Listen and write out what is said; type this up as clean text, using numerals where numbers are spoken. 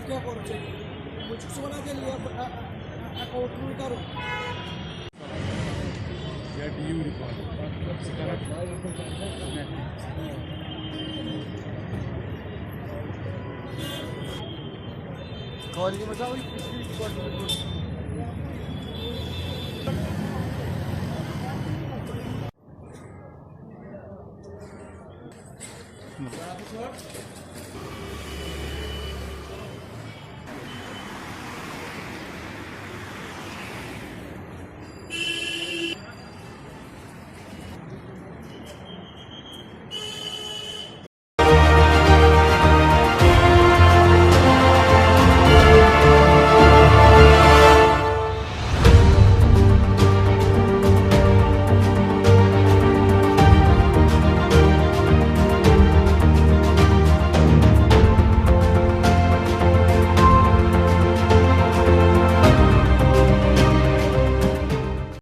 क्या করছে কিছুক্ষণ আগে অ্যাকাউন্ট কারো या डीयू रिकॉर्ड कॉलेज में जाओ रिकॉर्ड